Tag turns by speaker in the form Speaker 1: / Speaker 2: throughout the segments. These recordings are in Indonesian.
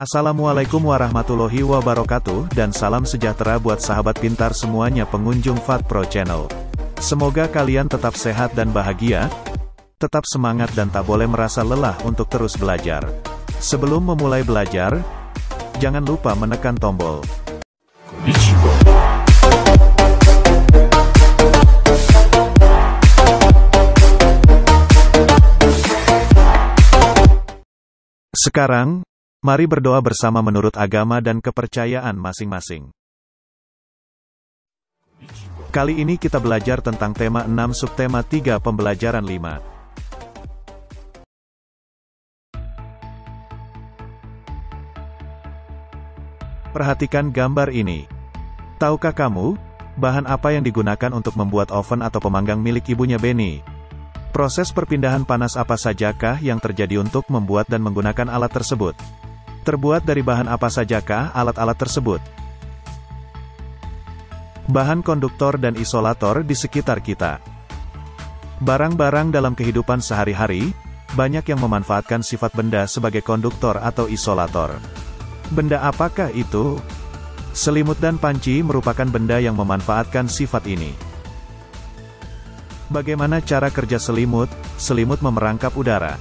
Speaker 1: Assalamualaikum warahmatullahi wabarakatuh dan salam sejahtera buat sahabat pintar semuanya pengunjung FAT Pro Channel. Semoga kalian tetap sehat dan bahagia, tetap semangat dan tak boleh merasa lelah untuk terus belajar. Sebelum memulai belajar, jangan lupa menekan tombol. Sekarang, mari berdoa bersama menurut agama dan kepercayaan masing-masing. Kali ini kita belajar tentang tema 6 subtema 3 pembelajaran 5. Perhatikan gambar ini. Tahukah kamu, bahan apa yang digunakan untuk membuat oven atau pemanggang milik ibunya Benny? Proses perpindahan panas apa sajakah yang terjadi untuk membuat dan menggunakan alat tersebut? Terbuat dari bahan apa sajakah alat-alat tersebut? Bahan konduktor dan isolator di sekitar kita. Barang-barang dalam kehidupan sehari-hari, banyak yang memanfaatkan sifat benda sebagai konduktor atau isolator. Benda apakah itu? Selimut dan panci merupakan benda yang memanfaatkan sifat ini. Bagaimana cara kerja selimut? Selimut memerangkap udara.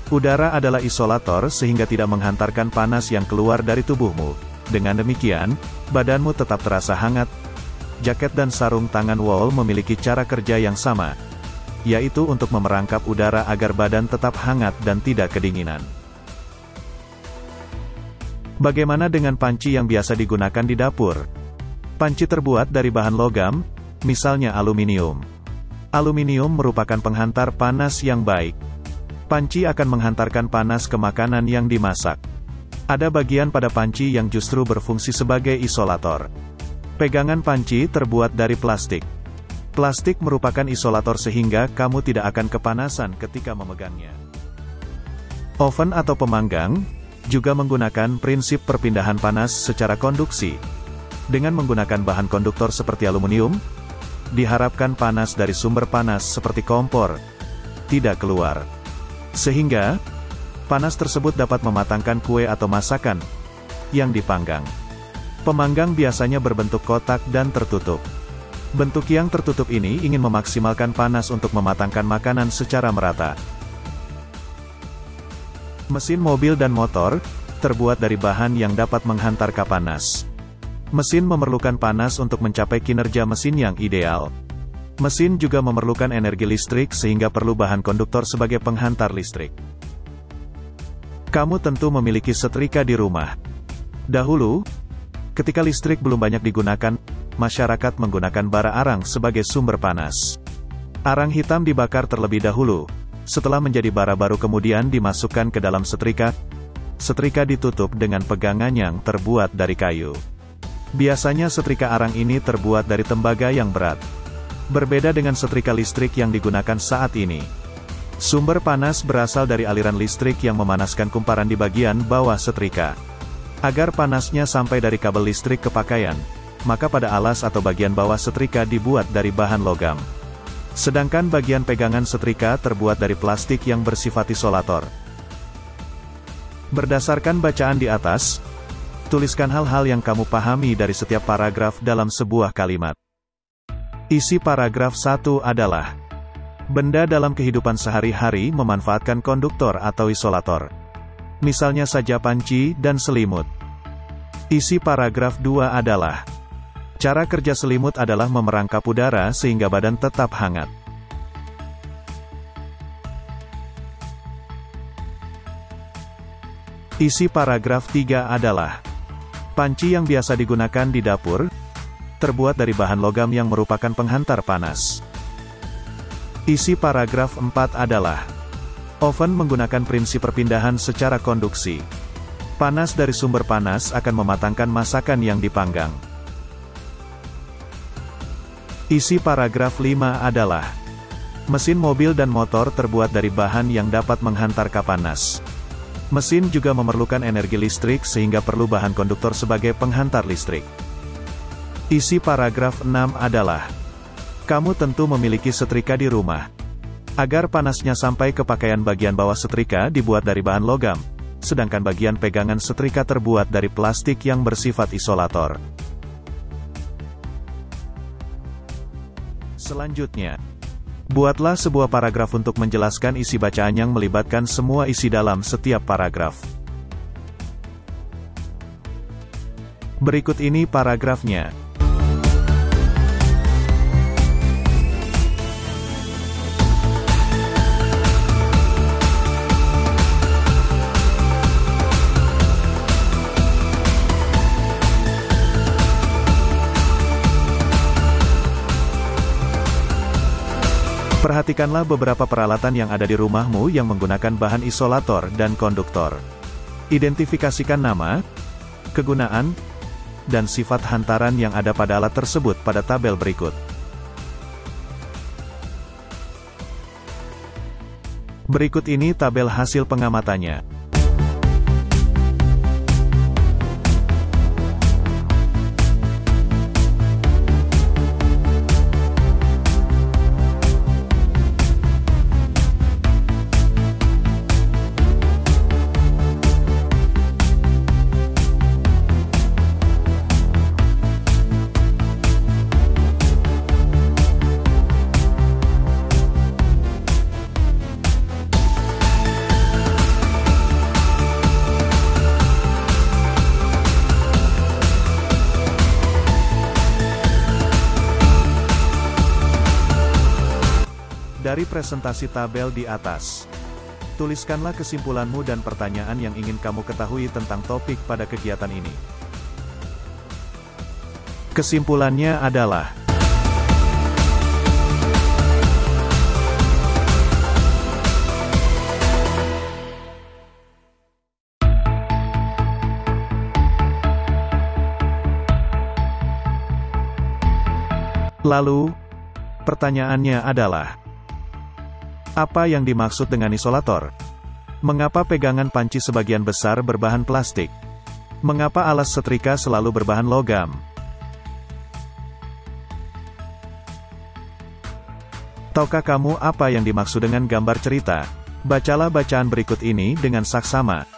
Speaker 1: Udara adalah isolator sehingga tidak menghantarkan panas yang keluar dari tubuhmu. Dengan demikian, badanmu tetap terasa hangat. Jaket dan sarung tangan wol memiliki cara kerja yang sama, yaitu untuk memerangkap udara agar badan tetap hangat dan tidak kedinginan. Bagaimana dengan panci yang biasa digunakan di dapur? Panci terbuat dari bahan logam, misalnya aluminium. Aluminium merupakan penghantar panas yang baik. Panci akan menghantarkan panas ke makanan yang dimasak. Ada bagian pada panci yang justru berfungsi sebagai isolator. Pegangan panci terbuat dari plastik. Plastik merupakan isolator sehingga kamu tidak akan kepanasan ketika memegangnya. Oven atau pemanggang juga menggunakan prinsip perpindahan panas secara konduksi. Dengan menggunakan bahan konduktor seperti aluminium, diharapkan panas dari sumber panas seperti kompor tidak keluar. Sehingga, panas tersebut dapat mematangkan kue atau masakan yang dipanggang. Pemanggang biasanya berbentuk kotak dan tertutup. Bentuk yang tertutup ini ingin memaksimalkan panas untuk mematangkan makanan secara merata. Mesin mobil dan motor terbuat dari bahan yang dapat menghantar panas. Mesin memerlukan panas untuk mencapai kinerja mesin yang ideal. Mesin juga memerlukan energi listrik sehingga perlu bahan konduktor sebagai penghantar listrik. Kamu tentu memiliki setrika di rumah. Dahulu, ketika listrik belum banyak digunakan, masyarakat menggunakan bara arang sebagai sumber panas. Arang hitam dibakar terlebih dahulu. Setelah menjadi bara baru kemudian dimasukkan ke dalam setrika. Setrika ditutup dengan pegangan yang terbuat dari kayu. Biasanya setrika arang ini terbuat dari tembaga yang berat. Berbeda dengan setrika listrik yang digunakan saat ini. Sumber panas berasal dari aliran listrik yang memanaskan kumparan di bagian bawah setrika. Agar panasnya sampai dari kabel listrik ke pakaian, maka pada alas atau bagian bawah setrika dibuat dari bahan logam. Sedangkan bagian pegangan setrika terbuat dari plastik yang bersifat isolator. Berdasarkan bacaan di atas, tuliskan hal-hal yang kamu pahami dari setiap paragraf dalam sebuah kalimat. Isi paragraf 1 adalah, benda dalam kehidupan sehari-hari memanfaatkan konduktor atau isolator. Misalnya saja panci dan selimut. Isi paragraf 2 adalah, cara kerja selimut adalah memerangkap udara sehingga badan tetap hangat. Isi paragraf 3 adalah, panci yang biasa digunakan di dapur, terbuat dari bahan logam yang merupakan penghantar panas. Isi paragraf 4 adalah, oven menggunakan prinsip perpindahan secara konduksi. Panas dari sumber panas akan mematangkan masakan yang dipanggang. Isi paragraf 5 adalah, mesin mobil dan motor terbuat dari bahan yang dapat menghantar panas. Mesin juga memerlukan energi listrik sehingga perlu bahan konduktor sebagai penghantar listrik. Isi paragraf 6 adalah, kamu tentu memiliki setrika di rumah. Agar panasnya sampai ke pakaian bagian bawah setrika dibuat dari bahan logam, sedangkan bagian pegangan setrika terbuat dari plastik yang bersifat isolator. Selanjutnya, buatlah sebuah paragraf untuk menjelaskan isi bacaan yang melibatkan semua isi dalam setiap paragraf. Berikut ini paragrafnya. Perhatikanlah beberapa peralatan yang ada di rumahmu yang menggunakan bahan isolator dan konduktor. Identifikasikan nama, kegunaan, dan sifat hantaran yang ada pada alat tersebut pada tabel berikut. Berikut ini tabel hasil pengamatannya. Dari presentasi tabel di atas, tuliskanlah kesimpulanmu dan pertanyaan yang ingin kamu ketahui tentang topik pada kegiatan ini. Kesimpulannya adalah: lalu, pertanyaannya adalah, apa yang dimaksud dengan isolator? Mengapa pegangan panci sebagian besar berbahan plastik? Mengapa alas setrika selalu berbahan logam? Tahukah kamu apa yang dimaksud dengan gambar cerita? Bacalah bacaan berikut ini dengan saksama.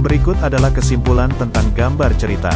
Speaker 1: Berikut adalah kesimpulan tentang gambar cerita.